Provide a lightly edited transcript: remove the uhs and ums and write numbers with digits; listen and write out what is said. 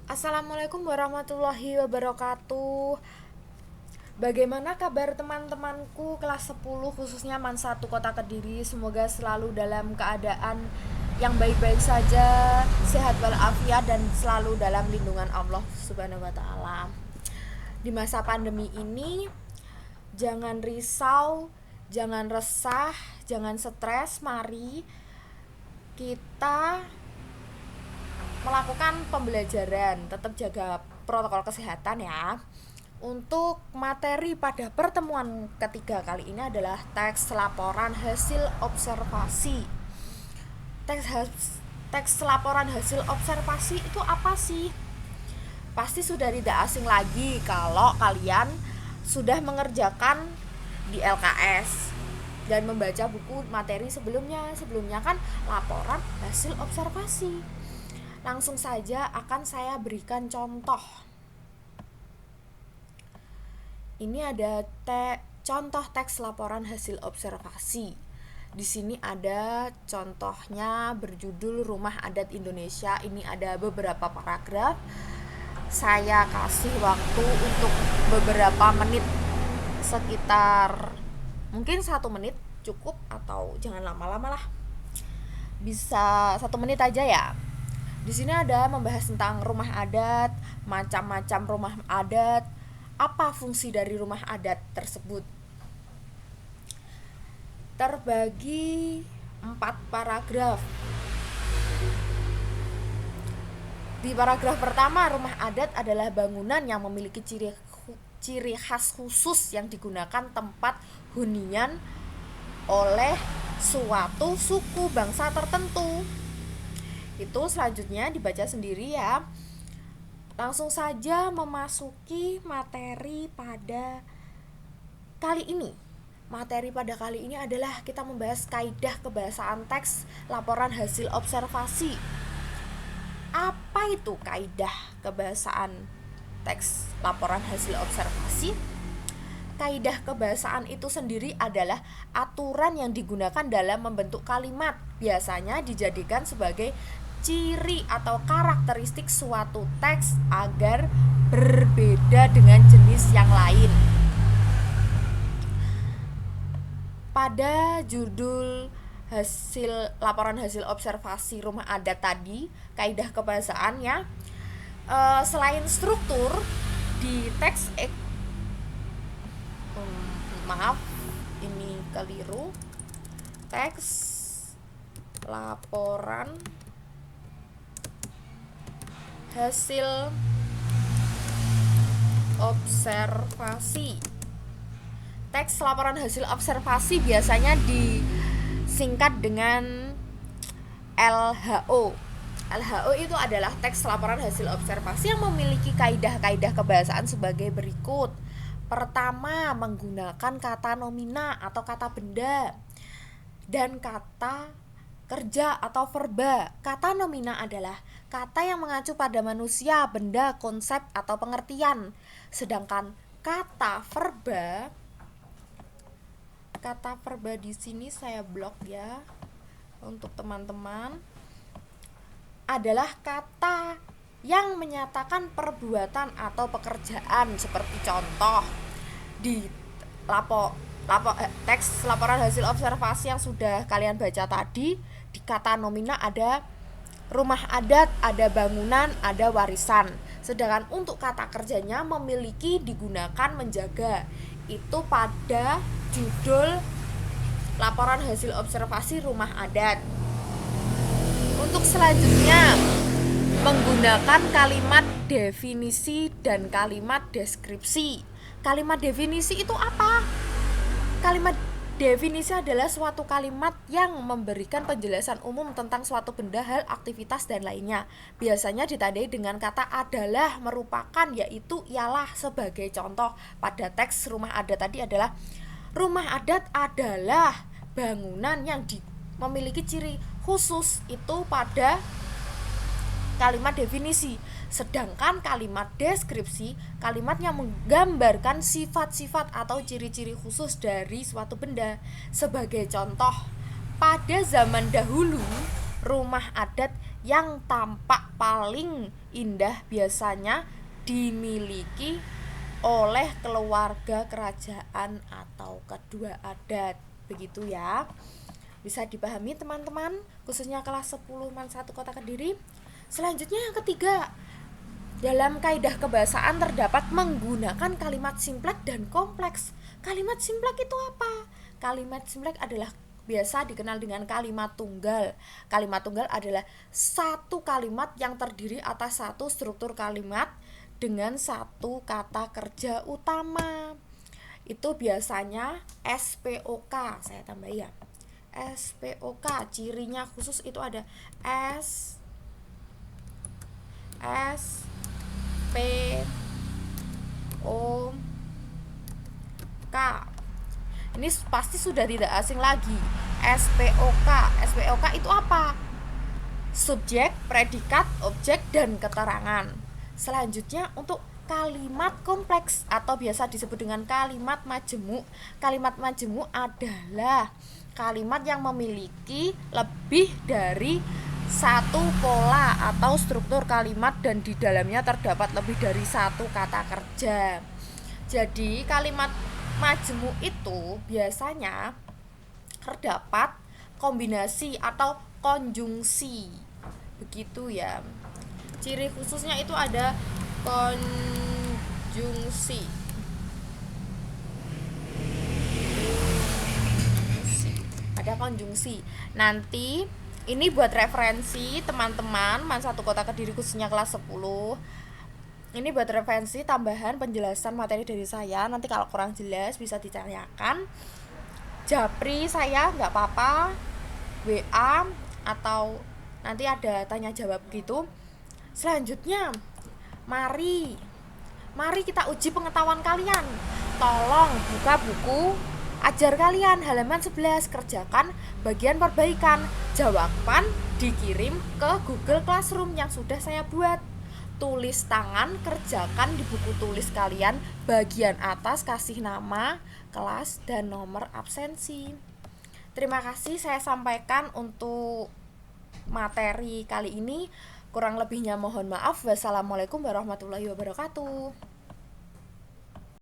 Assalamualaikum warahmatullahi wabarakatuh. Bagaimana kabar teman-temanku kelas 10 khususnya MAN 1 Kota Kediri? Semoga selalu dalam keadaan yang baik-baik saja, sehat walafiat dan selalu dalam lindungan Allah Subhanahu wa taala. Di masa pandemi ini jangan risau, jangan resah, jangan stres. Mari kita melakukan pembelajaran, tetap jaga protokol kesehatan ya. Untuk materi pada pertemuan ketiga kali ini adalah teks laporan hasil observasi. Teks laporan hasil observasi itu apa sih? Pasti sudah tidak asing lagi kalau kalian sudah mengerjakan di LKS dan membaca buku materi sebelumnya. Sebelumnya kan laporan hasil observasi. Langsung saja akan saya berikan contoh. Ini ada contoh teks laporan hasil observasi. Di sini ada contohnya berjudul Rumah Adat Indonesia. Ini ada beberapa paragraf. Saya kasih waktu untuk beberapa menit, sekitar mungkin 1 menit cukup, atau jangan lama-lama lah. Bisa 1 menit aja ya. Di sini ada membahas tentang rumah adat, macam-macam rumah adat, apa fungsi dari rumah adat tersebut. Terbagi 4 paragraf. Di paragraf pertama, rumah adat adalah bangunan yang memiliki ciri khas khusus yang digunakan tempat hunian oleh suatu suku bangsa tertentu. Itu selanjutnya dibaca sendiri ya. Langsung saja memasuki materi pada kali ini. Materi pada kali ini adalah kita membahas kaidah kebahasaan teks laporan hasil observasi. Apa itu kaidah kebahasaan teks laporan hasil observasi? Kaidah kebahasaan itu sendiri adalah aturan yang digunakan dalam membentuk kalimat, biasanya dijadikan sebagai ciri atau karakteristik suatu teks agar berbeda dengan jenis yang lain. Pada judul laporan hasil observasi rumah adat tadi, kaidah kebahasaannya, selain struktur di teks maaf ini keliru, teks laporan hasil observasi. Teks laporan hasil observasi biasanya disingkat dengan LHO. LHO itu adalah teks laporan hasil observasi yang memiliki kaidah-kaidah kebahasaan sebagai berikut. Pertama, menggunakan kata nomina atau kata benda dan kata kerja atau verba. Kata nomina adalah kata yang mengacu pada manusia, benda, konsep, atau pengertian. Sedangkan kata verba di sini saya blok ya untuk teman-teman, adalah kata yang menyatakan perbuatan atau pekerjaan. Seperti contoh di teks laporan hasil observasi yang sudah kalian baca tadi, di kata nomina ada rumah adat, ada bangunan, ada warisan. Sedangkan untuk kata kerjanya memiliki, digunakan, menjaga. Itu pada judul laporan hasil observasi rumah adat. Untuk selanjutnya, menggunakan kalimat definisi dan kalimat deskripsi. Kalimat definisi itu apa? Kalimat definisi adalah suatu kalimat yang memberikan penjelasan umum tentang suatu benda, hal, aktivitas, dan lainnya. Biasanya ditandai dengan kata adalah, merupakan, yaitu, ialah. Sebagai contoh pada teks rumah adat tadi adalah rumah adat adalah bangunan yang memiliki ciri khusus, itu pada kalimat definisi. Sedangkan kalimat deskripsi, kalimat yang menggambarkan sifat-sifat atau ciri-ciri khusus dari suatu benda. Sebagai contoh, pada zaman dahulu rumah adat yang tampak paling indah biasanya dimiliki oleh keluarga kerajaan atau kedua adat. Begitu ya. Bisa dipahami teman-teman, khususnya kelas 10 MAN 1 Kota Kediri. Selanjutnya yang ketiga, dalam kaidah kebahasaan terdapat menggunakan kalimat simplek dan kompleks. Kalimat simplek itu apa? Kalimat simplek adalah biasa dikenal dengan kalimat tunggal. Kalimat tunggal adalah satu kalimat yang terdiri atas satu struktur kalimat dengan satu kata kerja utama. Itu biasanya SPOK, saya tambah ya. SPOK, cirinya khusus itu ada P O K. Ini pasti sudah tidak asing lagi. SPOK. SPOK itu apa? Subjek, predikat, objek, dan keterangan. Selanjutnya untuk kalimat kompleks atau biasa disebut dengan kalimat majemuk. Kalimat majemuk adalah kalimat yang memiliki lebih dari satu pola atau struktur kalimat dan di dalamnya terdapat lebih dari satu kata kerja. Jadi kalimat majemuk itu biasanya terdapat kombinasi atau konjungsi. Begitu ya. Ciri khususnya itu ada konjungsi. Ada konjungsi. Nanti ini buat referensi teman-teman MAN 1 Kota Kediri khususnya kelas 10. Ini buat referensi tambahan penjelasan materi dari saya. Nanti kalau kurang jelas bisa ditanyakan. Japri saya nggak apa-apa, WA atau nanti ada tanya jawab gitu. Selanjutnya, mari kita uji pengetahuan kalian. Tolong buka buku ajar kalian halaman 11, kerjakan bagian perbaikan. Jawaban dikirim ke Google Classroom yang sudah saya buat. Tulis tangan, kerjakan di buku tulis kalian bagian atas, kasih nama, kelas, dan nomor absensi. Terima kasih saya sampaikan untuk materi kali ini. Kurang lebihnya mohon maaf. Wassalamualaikum warahmatullahi wabarakatuh.